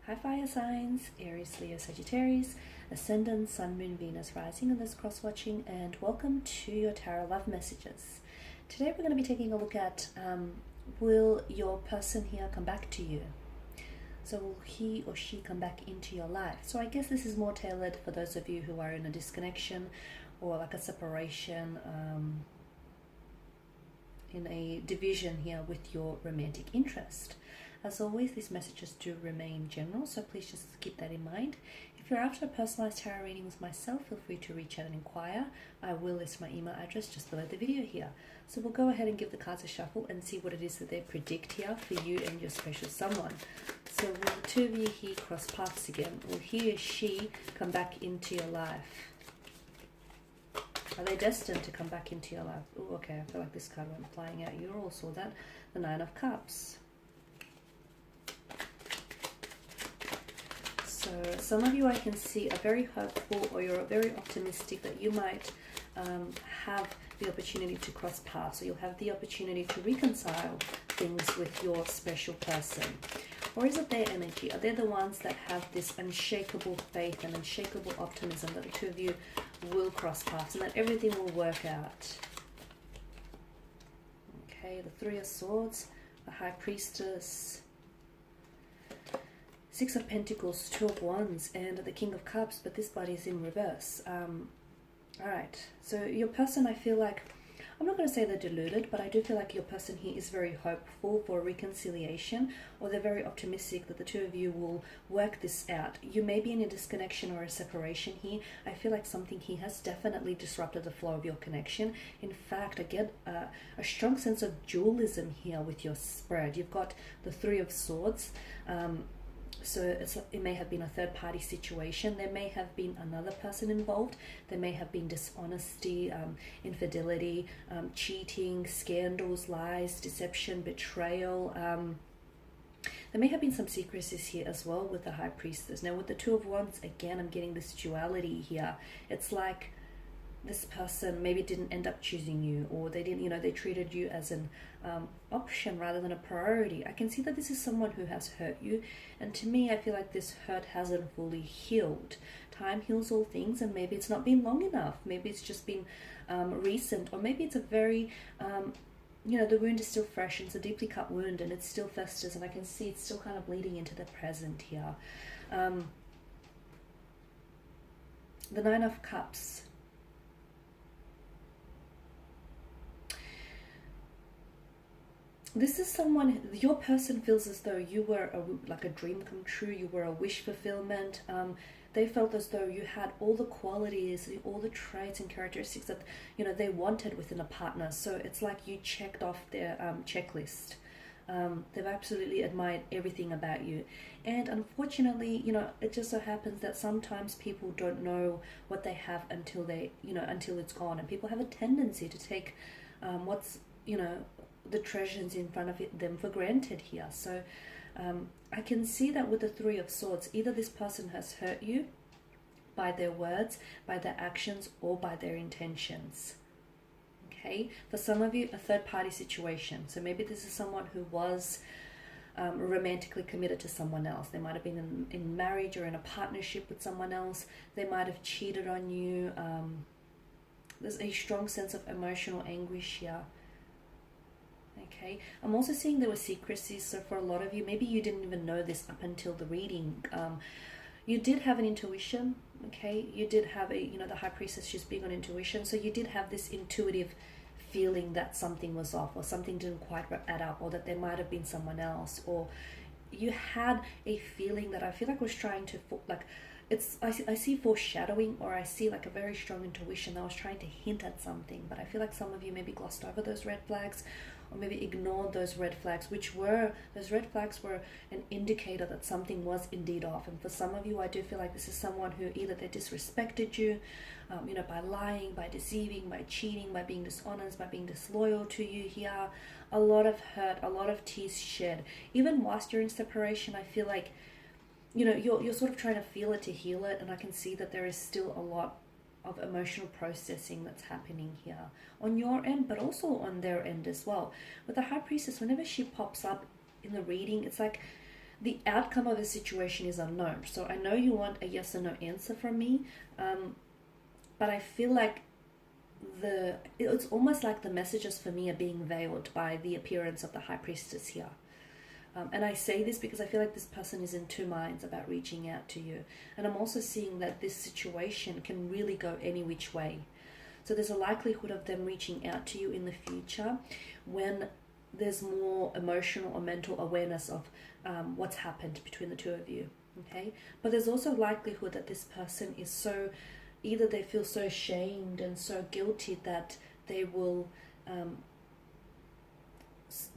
Hi fire signs, Aries, Leo, Sagittarius, Ascendant, Sun, Moon, Venus, Rising in this cross-watching, and welcome to your Tarot Love Messages. Today we're going to be taking a look at will your person here come back to you? So will he or she come back into your life? So I guess this is more tailored for those of you who are in a disconnection or like a separation, in a division here with your romantic interest. As always, these messages do remain general, so please just keep that in mind. If you're after a personalized tarot reading with myself, feel free to reach out and inquire. I will list my email address just below the video here. So we'll go ahead and give the cards a shuffle and see what it is that they predict here for you and your special someone. So will the two of you here cross paths again? Will he or she come back into your life? Are they destined to come back into your life? Oh, okay, I feel like this card went flying out. You all saw that. The Nine of Cups. So some of you I can see are very hopeful, or you're very optimistic that you might have the opportunity to cross paths, or you'll have the opportunity to reconcile things with your special person. Or is it their energy? Are they the ones that have this unshakable faith and unshakable optimism that the two of you will cross paths and that everything will work out? Okay, the Three of Swords, the High Priestess, Six of Pentacles, Two of Wands, and the King of Cups, but this body is in reverse. Alright, so your person, I feel like, I'm not going to say they're deluded, but I do feel like your person here is very hopeful for reconciliation, or they're very optimistic that the two of you will work this out. You may be in a disconnection or a separation here. I feel like something here has definitely disrupted the flow of your connection. In fact, I get a strong sense of dualism here with your spread. You've got the Three of Swords. So it may have been a third-party situation. There may have been another person involved. There may have been dishonesty, infidelity, cheating, scandals, lies, deception, betrayal. There may have been some secrecies here as well with the High Priestess. Now with the Two of Wands, again, I'm getting this duality here. It's like this person maybe didn't end up choosing you, or they didn't, they treated you as an option rather than a priority. I can see that this is someone who has hurt you, and to me I feel like this hurt hasn't fully healed. Time heals all things, and maybe it's not been long enough. Maybe it's just been recent, or maybe it's a very the wound is still fresh, and it's a deeply cut wound and it still festers, and I can see it's still kind of bleeding into the present here. The Nine of Cups. This is someone, your person feels as though you were like a dream come true. You were a wish fulfillment. They felt as though you had all the qualities, all the traits and characteristics that they wanted within a partner. So it's like you checked off their checklist. They've absolutely admired everything about you. And unfortunately, it just so happens that sometimes people don't know what they have until until it's gone. And people have a tendency to take what's the treasures in front of them for granted here. So I can see that with the Three of Swords, either this person has hurt you by their words, by their actions, or by their intentions. Okay, for some of you, a third-party situation. So maybe this is someone who was romantically committed to someone else. They might have been in marriage or in a partnership with someone else. They might have cheated on you. There's a strong sense of emotional anguish here. Okay, I'm also seeing there were secrecies. So for a lot of you, maybe you didn't even know this up until the reading. You did have an intuition. Okay, you did have the High Priestess, she's big on intuition. So you did have this intuitive feeling that something was off, or something didn't quite add up, or that there might have been someone else, or you had a feeling that I feel like was trying to I see foreshadowing, or I see like a very strong intuition that was trying to hint at something. But I feel like some of you maybe glossed over those red flags, or maybe ignored those red flags, those red flags were an indicator that something was indeed off. And for some of you, I do feel like this is someone who either they disrespected you, by lying, by deceiving, by cheating, by being dishonest, by being disloyal to you here. A lot of hurt, a lot of tears shed. Even whilst you're in separation, I feel like you're sort of trying to feel it to heal it, and I can see that there is still a lot of emotional processing that's happening here on your end, but also on their end as well. With the High Priestess, whenever she pops up in the reading, it's like the outcome of a situation is unknown. So I know you want a yes or no answer from me, but I feel like it's almost like the messages for me are being veiled by the appearance of the High Priestess here. And I say this because I feel like this person is in two minds about reaching out to you. And I'm also seeing that this situation can really go any which way. So there's a likelihood of them reaching out to you in the future when there's more emotional or mental awareness of what's happened between the two of you. Okay? But there's also likelihood that this person is so, either they feel so ashamed and so guilty that they will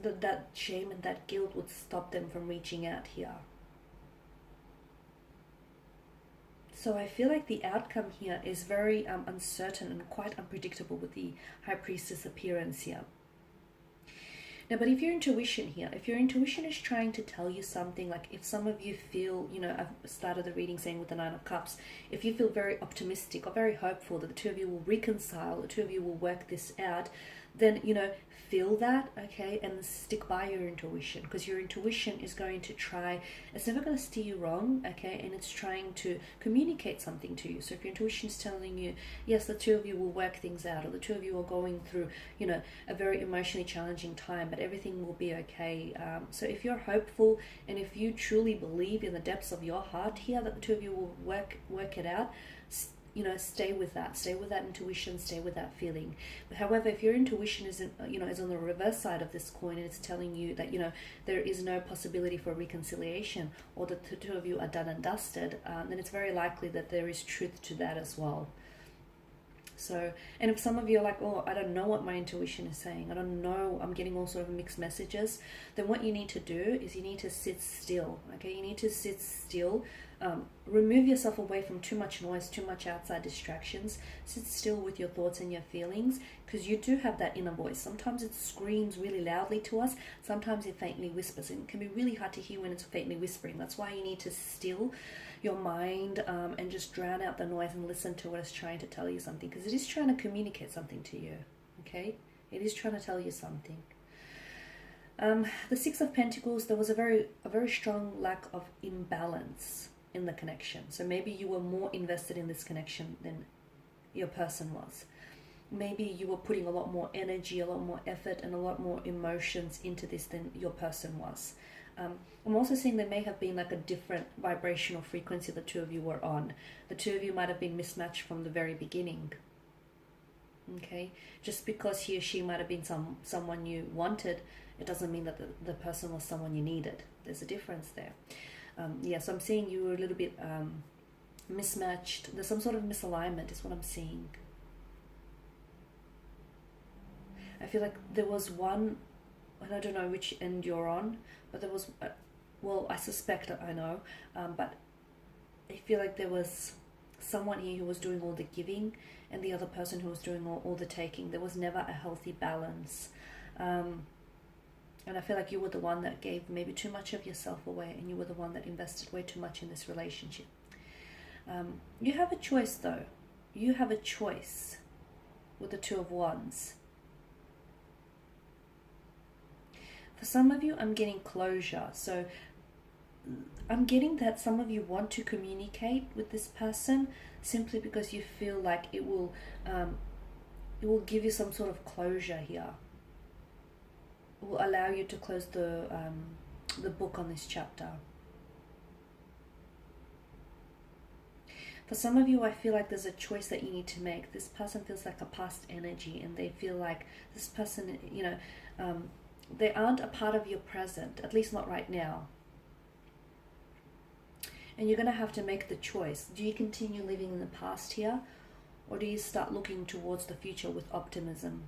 that shame and that guilt would stop them from reaching out here. So I feel like the outcome here is very uncertain and quite unpredictable with the High Priestess appearance here. Now, but if your intuition here, if your intuition is trying to tell you something, like if some of you feel, I've started the reading saying with the Nine of Cups, if you feel very optimistic or very hopeful that the two of you will reconcile, the two of you will work this out, then, feel that, okay, and stick by your intuition, because your intuition is going to try, it's never going to steer you wrong, okay, and it's trying to communicate something to you. So if your intuition is telling you, yes, the two of you will work things out, or the two of you are going through, a very emotionally challenging time, but everything will be okay. So if you're hopeful, and if you truly believe in the depths of your heart here that the two of you will work it out, stay with that intuition, stay with that feeling. But however, if your intuition is on the reverse side of this coin, and it's telling you that there is no possibility for reconciliation, or that the two of you are done and dusted, then it's very likely that there is truth to that as well. So, and if some of you are like, oh, I don't know what my intuition is saying, I don't know, I'm getting all sort of mixed messages, then what you need to do is you need to sit still, okay? You need to sit still, remove yourself away from too much noise, too much outside distractions, sit still with your thoughts and your feelings, because you do have that inner voice. Sometimes it screams really loudly to us, sometimes it faintly whispers, and it can be really hard to hear when it's faintly whispering. That's why you need to still your mind and just drown out the noise and listen to what it's trying to tell you something, because it is trying to communicate something to you, okay? It is trying to tell you something. The Six of Pentacles, there was a very strong lack of imbalance in the connection. So maybe you were more invested in this connection than your person was. Maybe you were putting a lot more energy, a lot more effort, and a lot more emotions into this than your person was. I'm also seeing there may have been like a different vibrational frequency the two of you were on. The two of you might have been mismatched from the very beginning. Okay? Just because he or she might have been someone you wanted, it doesn't mean that the person was someone you needed. There's a difference there. So I'm seeing you were a little bit mismatched. There's some sort of misalignment is what I'm seeing. I feel like there was one, and I don't know which end you're on, but there was, I suspect I know, but I feel like there was someone here who was doing all the giving and the other person who was doing all the taking. There was never a healthy balance. And I feel like you were the one that gave maybe too much of yourself away, and you were the one that invested way too much in this relationship. You have a choice though. You have a choice with the Two of Wands. For some of you, I'm getting closure. So I'm getting that some of you want to communicate with this person simply because you feel like it will give you some sort of closure here. It will allow you to close the book on this chapter. For some of you, I feel like there's a choice that you need to make. This person feels like a past energy, and they feel like this person, they aren't a part of your present, at least not right now. And you're going to have to make the choice. Do you continue living in the past here, or do you start looking towards the future with optimism?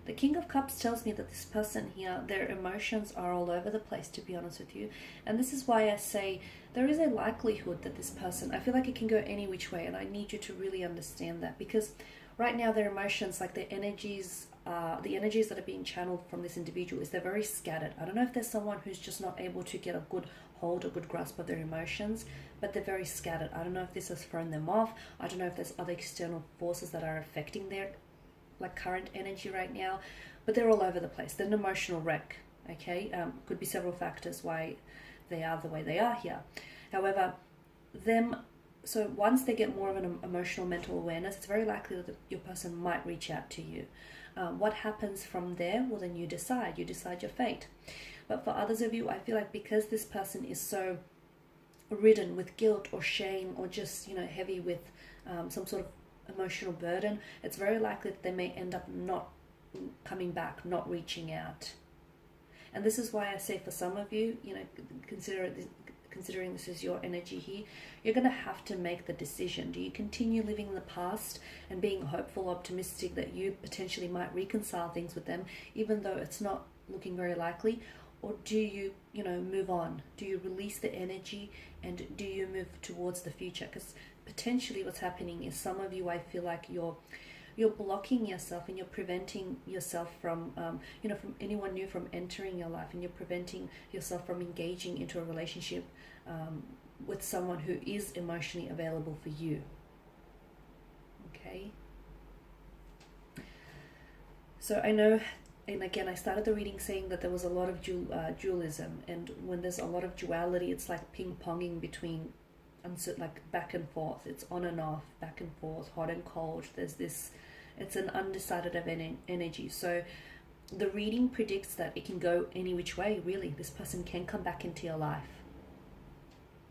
The King of Cups tells me that this person here, their emotions are all over the place, to be honest with you. And this is why I say there is a likelihood that this person, I feel like it can go any which way, and I need you to really understand that, because right now their emotions, like their energies, the energies that are being channeled from this individual, is they're very scattered. I don't know if there's someone who's just not able to get a good hold, a good grasp of their emotions, but they're very scattered. I don't know if this has thrown them off. I don't know if there's other external forces that are affecting their current energy right now, but they're all over the place. They're an emotional wreck, Okay, could be several factors why they are the way they are here. However, so once they get more of an emotional mental awareness, it's very likely that your person might reach out to you. What happens from there? Well, then you decide your fate. But for others of you, I feel like because this person is so ridden with guilt or shame, or just, heavy with some sort of emotional burden, it's very likely that they may end up not coming back, not reaching out. And this is why I say, for some of you, considering this is your energy here, you're going to have to make the decision. Do you continue living in the past and being hopeful, optimistic that you potentially might reconcile things with them, even though it's not looking very likely? Or do you, move on? Do you release the energy, and do you move towards the future? Because potentially what's happening is, some of you, I feel like you're blocking yourself, and you're preventing yourself from, from anyone new from entering your life, and you're preventing yourself from engaging into a relationship with someone who is emotionally available for you. Okay. So I know, and again, I started the reading saying that there was a lot of dualism, and when there's a lot of duality, it's like ping-ponging between, like back and forth. It's on and off, back and forth, hot and cold. There's this, it's an undecided of energy. So the reading predicts that it can go any which way, really. This person can come back into your life.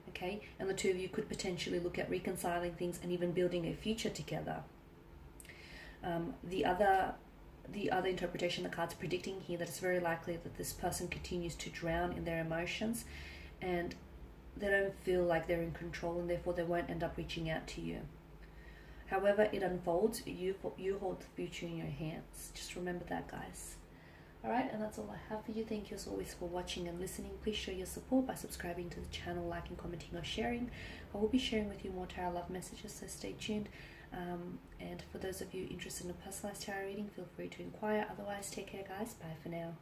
Okay, and the two of you could potentially look at reconciling things and even building a future together. The other interpretation the card's predicting here, that it's very likely that this person continues to drown in their emotions, and they don't feel like they're in control, and therefore they won't end up reaching out to you. However it unfolds, you hold the future in your hands. Just remember that, guys. Alright, and that's all I have for you. Thank you as always for watching and listening. Please show your support by subscribing to the channel, liking, commenting, or sharing. I will be sharing with you more tarot love messages, so stay tuned. And for those of you interested in a personalized tarot reading, feel free to inquire. Otherwise, take care, guys. Bye for now.